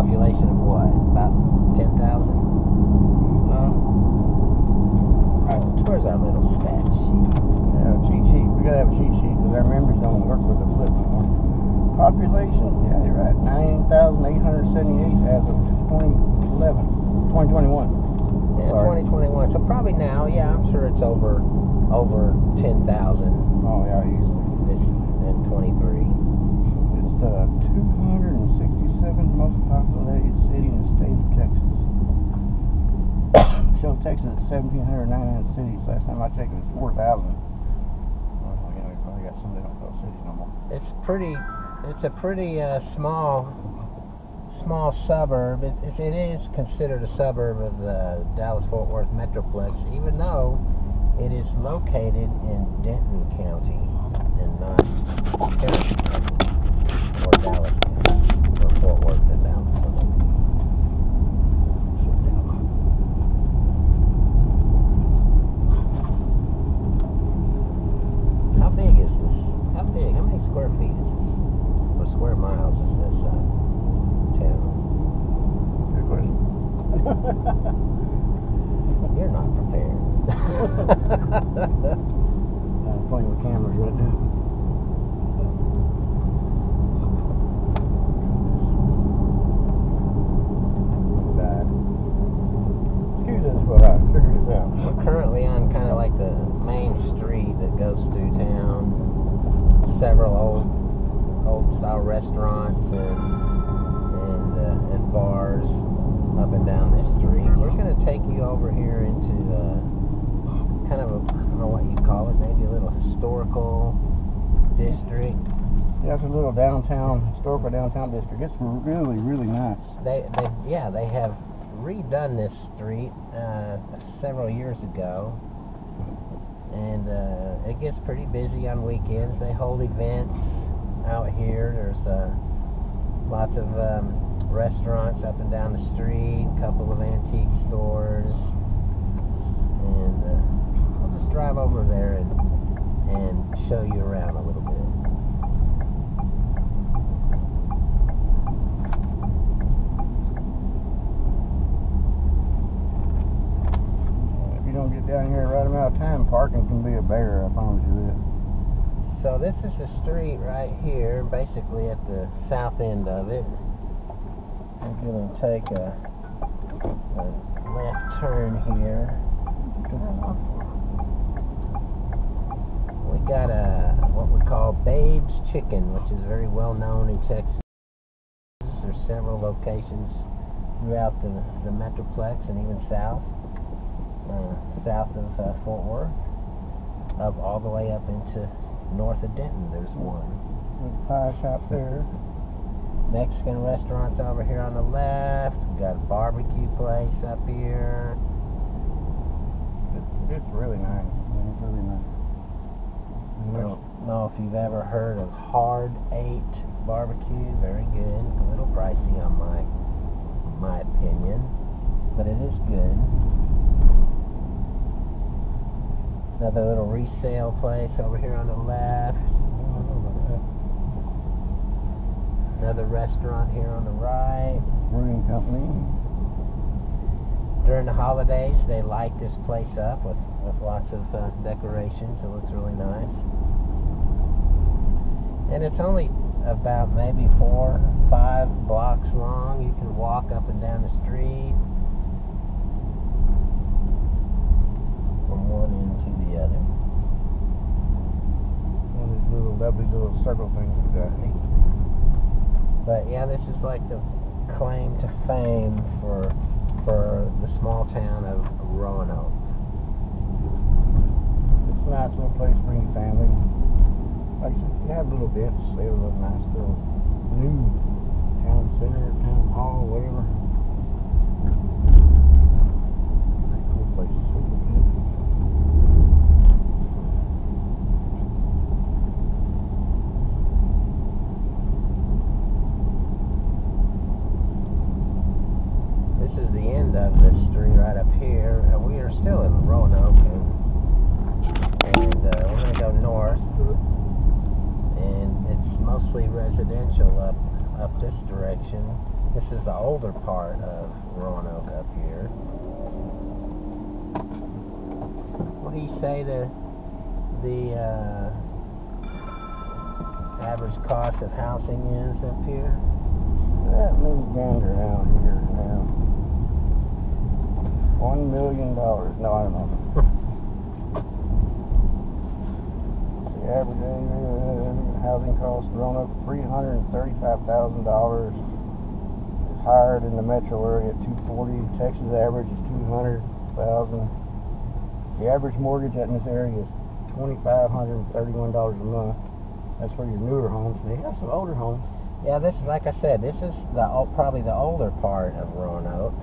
population of what? About 10,000? Where's our little stat sheet? Yeah, cheat sheet. We gotta have a cheat sheet because our memories don't work with the flip anymore. Population, yeah, you're right. 9,878 as of 2021. Yeah, 2021. So probably now, yeah, I'm sure it's over 10,000. Oh yeah, easily. This in 23. It's the 267th most populated city in the state of Texas. Show Texas at 1,799 cities. Last time I checked, it was 4,000. Well, you know, you probably got some that don't call cities no more. It's a pretty small suburb. It is considered a suburb of the Dallas-Fort Worth Metroplex, even though it is located in Denton County and not Harrison County or Dallas County or Fort Worth and Dallas. How big is this? How big? How many square feet is this? Or square miles is this town? Good question. You're not prepared. I'm playing with cameras right now. Bad. Excuse us while I figure this out. We're currently on kind of like the main street that goes through town. Several old style restaurants and bars up and down this street. We're going to take you over here into kind of a, I don't know what you call it, maybe a little historical district. Yeah, it's a little historical downtown district. It's really, really nice. They have redone this street several years ago, and it gets pretty busy on weekends. They hold events out here. There's lots of restaurants up and down the street, a couple of antique stores, and I'll just drive over there and show you around a little bit. If you don't get down here right amount of time, parking can be a bear, I promise you this. So this is the street right here, basically at the south end of it. I'm going to take a left turn here. We got what we call Babe's Chicken, which is very well known in Texas. There's several locations throughout the Metroplex and even south of Fort Worth, up all the way up into north of Denton. There's one. There's a pie shop there. Mexican restaurants over here on the left. We got a barbecue place up here. It's really nice. I mean, it's really nice. I don't know if you've ever heard of Hard 8 barbecue. Very good. A little pricey on my opinion, but it is good. Another little resale place over here on the left. Another restaurant here on the right. Brewing company. During the holidays, they light this place up with lots of decorations. It looks really nice. And it's only about maybe 4 or 5 blocks long. You can walk up and down the street from one end to the other. One of these lovely little circle things we got. But yeah, this is like the claim to fame for the small town of Roanoke. It's a nice little place for your family. Like I said, you have little events. They have a little nice little new town center, town hall, whatever. Pretty cool place. This is the end of the street right up here. We are still in Roanoke, and we're going to go north. And it's mostly residential up this direction. This is the older part of Roanoke up here. What do you say the average cost of housing is up here? That little gander down here now. $1 million. No, I don't know. The average housing cost in Roanoke, $335,000. It's higher than the metro area at $240,000. Texas average is $200,000. The average mortgage in this area is $2,531 a month. That's for your newer homes. They have some older homes. Yeah, this is, like I said, this is probably the older part of Roanoke.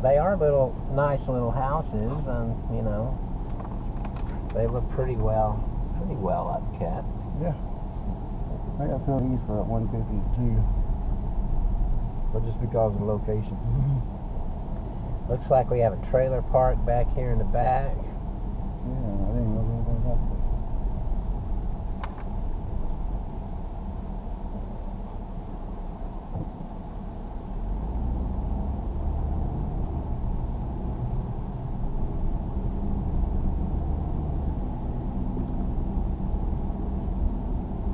They are nice little houses, and you know, they look pretty well upkept. Yeah. I got some of these for $152, but just because of the location. Looks like we have a trailer park back here in the back. Yeah, I didn't know anything about that.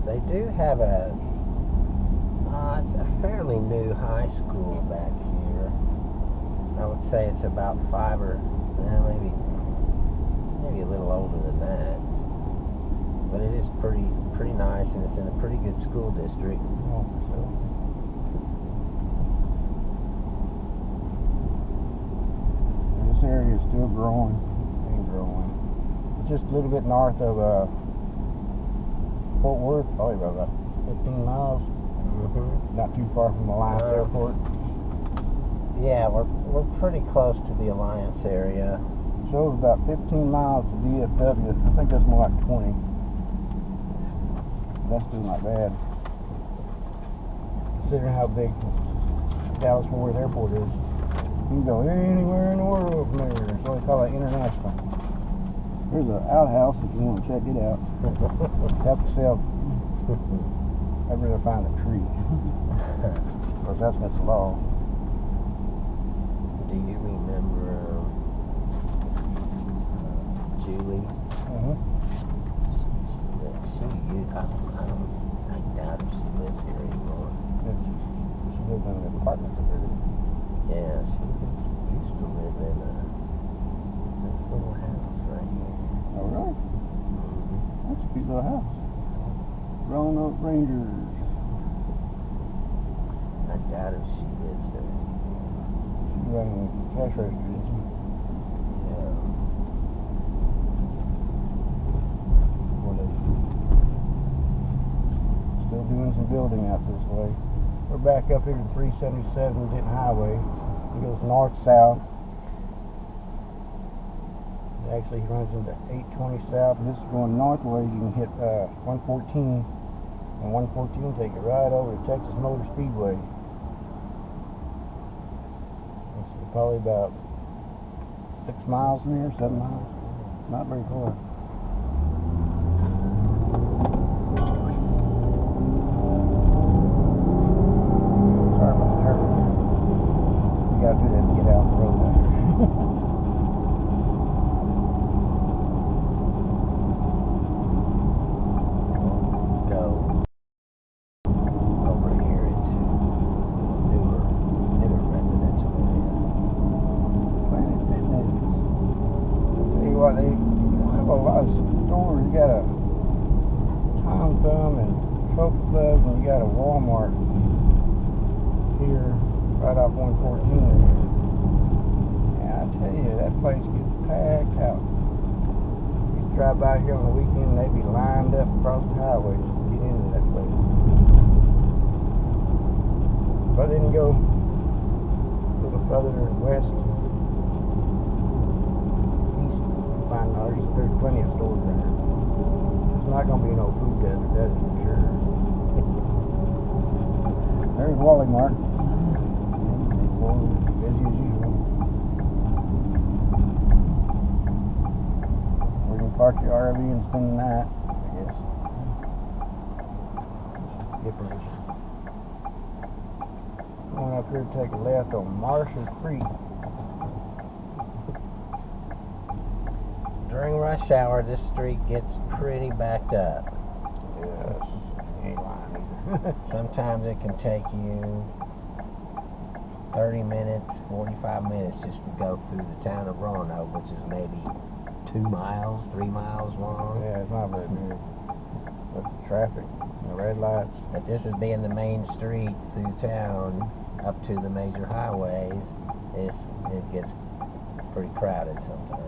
They do have it's a fairly new high school back here. I would say it's about maybe a little older than that. But it is pretty nice, and it's in a pretty good school district. Oh, so. And this area is still growing and growing. It's just a little bit north of Fort Worth, probably about 15 miles. Mm-hmm. Not too far from Alliance Airport. Yeah, we're pretty close to the Alliance area. Shows about 15 miles to DFW. I think that's more like 20. That's still not bad, considering how big Dallas-Fort Worth Airport is. You can go anywhere in the world from there. That's why they call it international. There's an outhouse if you want to check it out. Help yourself. I'd rather find a tree. Of course, that's against the law. Do you remember Julie? I doubt if she lives here anymore. She lives in an apartment there. Yeah, she used to live in this little house right here. Oh, really? Mm-hmm. That's a cute little house. Roanoke Rangers. I doubt if she lives there anymore. She's running cash register, isn't she? Yeah. Still doing some building out this way. We're back up here to 377 Denton Highway. It goes north-south. It actually runs into 820 south. This is going northward. You can hit 114, and 114 take you right over to Texas Motor Speedway. It's probably about 6 miles from here, 7 miles. Not very far. Gotta do that to get out the road after. Go over here into newer residential area. Planet Fitness. I'll tell you what, they have a lot of stores. You got a Tom Thumb and Trophy Clubs, and you got a Walmart here. Right off 114 there. Yeah, I tell you, that place gets packed out. You drive by here on the weekend, they'd be lined up across the highway to get into that place. If I didn't go a little further west, east, there's plenty of stores there. It's not going to be no food desert, that is for sure. There's Wally Mart. Busy as usual. We can park your RV and spend the night, I guess. Get permission. Going up here to take a left on Marshall Creek. During rush hour, this street gets pretty backed up. Yes, you ain't lying either. Sometimes it can take you 30 minutes, 45 minutes just to go through the town of Roanoke, which is maybe 2 miles, 3 miles long. Yeah, it's not very big. But the traffic, the red lights. But this is being the main street through town up to the major highways. It gets pretty crowded sometimes.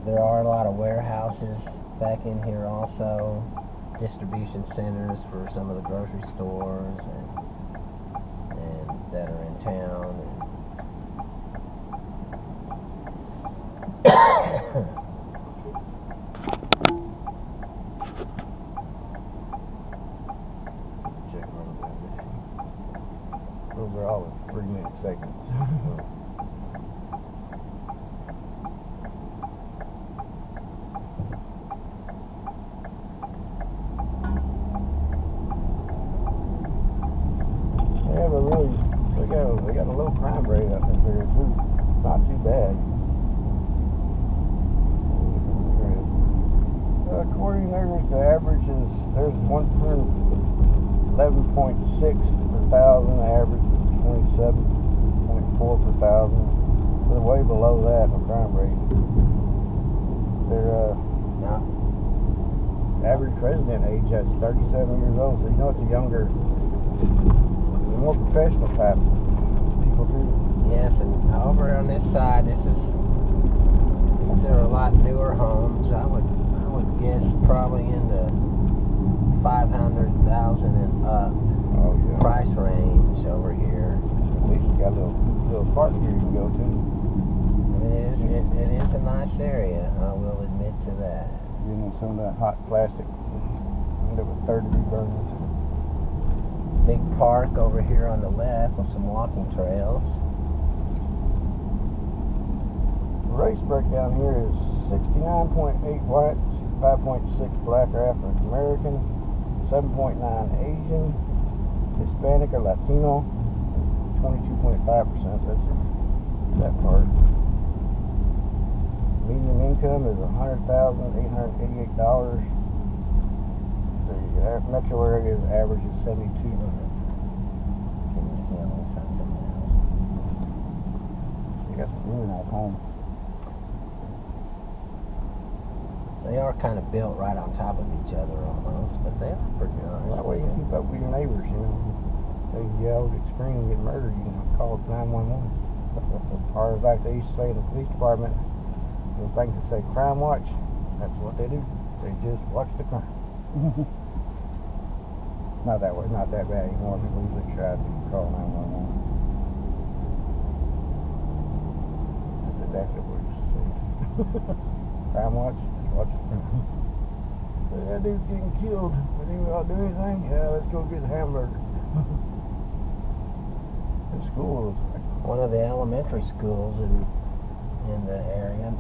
There are a lot of warehouses back in here also, distribution centers for some of the grocery stores and that are in town. Check them out. Those are all 3-minute segments. They got a low crime rate up in here too. Not too bad. According there's the average is there's 111.6 per thousand. The average is 27.4 per thousand. They're way below that in crime rate. Their average resident age is 37 years old, so you know it's a younger, more professional type people too. Yes, and over on this side, these are a lot newer homes. I would guess probably in the 500,000 and up price range over here. At least you got a little park here you can go to. It is a nice area. I will admit to that. Getting some of that hot plastic. End up with third-degree burns. Big park over here on the left with some walking trails. The race breakdown here is 69.8 whites, 5.6 black or African American, 7.9 Asian, Hispanic or Latino, 22.5%. That's that part. Median income is $100,888. The metro area average is 72. You got some really nice homes. They are kind of built right on top of each other almost, but they are pretty nice. That way you keep up with your neighbors, you know. If they yell, get screamed, get murdered, you can call 911. Or as like they used to say in the police department, the things that say crime watch, that's what they do. They just watch the crime. Not that way, not that bad anymore. People usually try to call 911. That's exactly what you say. Crime watch, just watch the crime. That dude's getting killed. But he not do anything? Yeah, let's go get a hamburger. In schools. One of the elementary schools in the area.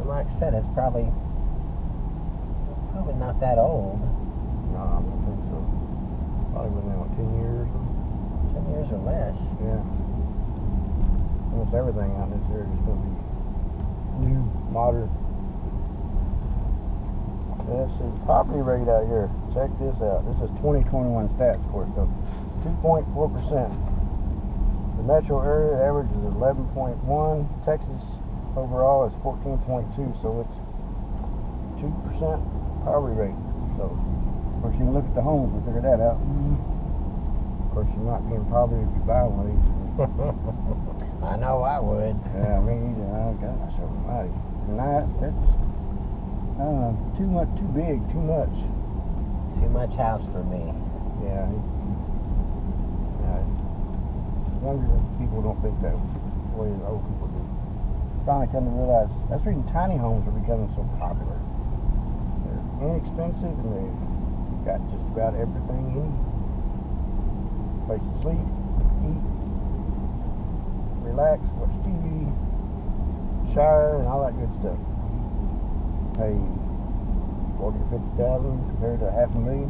And like I said, it's probably not that old. No, I don't think so. Probably been there, 10 years. 10 years or less. Yeah. Almost everything out in this area is going to be new, modern. This is property rate out here. Check this out. This is 2021 stats, of course. So 2.4%. The metro area average is 11.1. Texas overall is 14.2. So it's 2% poverty rate. So, of course, you can look at the homes and figure that out. Of course, you might be in poverty if you buy one of these. I know I would. Yeah, me either. Oh, gosh almighty. Nice. It's, I don't know, too much, too big, too much. Too much house for me. Yeah. Younger people don't think that way as old people do. Finally come to realize that's the reason tiny homes are becoming so popular. They're inexpensive and they've got just about everything you need. Place to sleep, eat, relax, watch TV, shower, and all that good stuff. Hey, 40 or 50,000 compared to $500,000.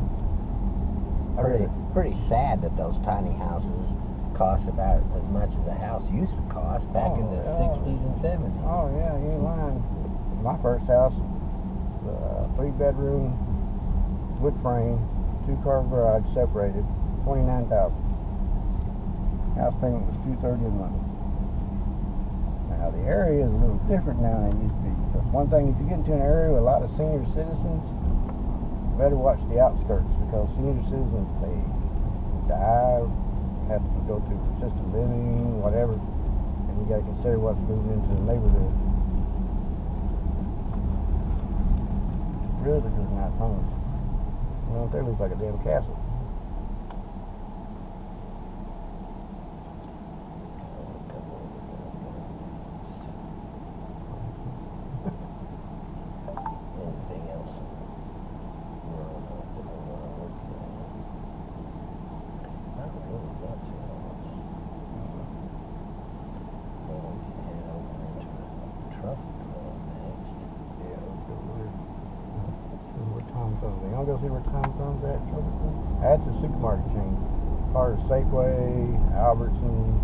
Pretty sad that those tiny houses cost about as much as a house used to cost back in the 60s and 70s. Oh yeah, you ain't lying. My first house, 3-bedroom, wood frame, 2-car garage, separated, $29,000. House payment was $230 a month. Now the area is a little different now than it used to be. Because one thing, if you get into an area with a lot of senior citizens, you better watch the outskirts, because senior citizens, they die, have to go through assisted living, whatever, and you got to consider what's moving into the neighborhood. Really looks nice homes. You know, they look like a damn castle. Anything else? Not really got too much. Well, we can head over into the Trophy Club next. Yeah, let's go there. See where Tom Thumbs at. You want to go see where Tom Thumbs at? That's a supermarket chain. Part of Safeway, Albertsons,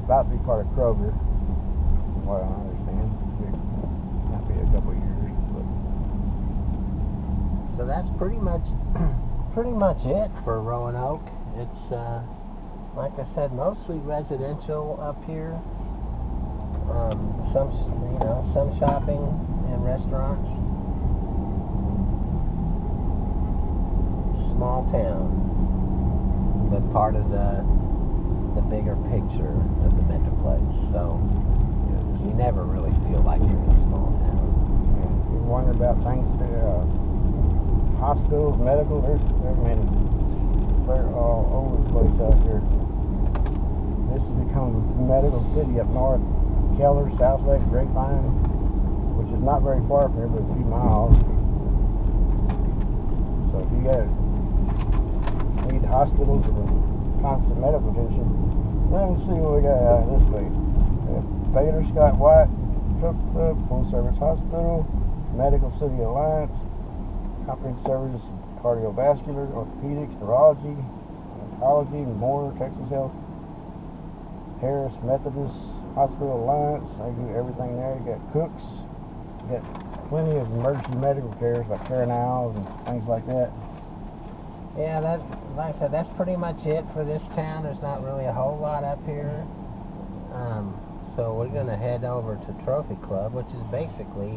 about to be part of Kroger, from what I understand. Might be a couple of years, but So that's pretty much it for Roanoke. It's like I said, mostly residential up here. Some shopping and restaurants. Small town, but part of the bigger picture of the metroplex. So you never really feel like you're in a small town. yeah, you wonder about things to hospitals, medical. There's many. They're all over the place out here. This has become a medical city up north. Keller, South Lake, Grapevine, which is not very far from here, but a few miles. So if you need hospitals and constant medical attention, let me see what we got out this way. We have Baylor Scott White Truck Club, Full Service Hospital, Medical City Alliance, Comprehensive Service, Cardiovascular, Orthopedics, Neurology, Oncology, and more, Texas Health, Harris Methodist Hospital Alliance. They do everything there. You got cooks, you got plenty of emergency medical cares like canals and things like that. Yeah, like I said, that's pretty much it for this town. There's not really a whole lot up here. So we're going to head over to Trophy Club, which is basically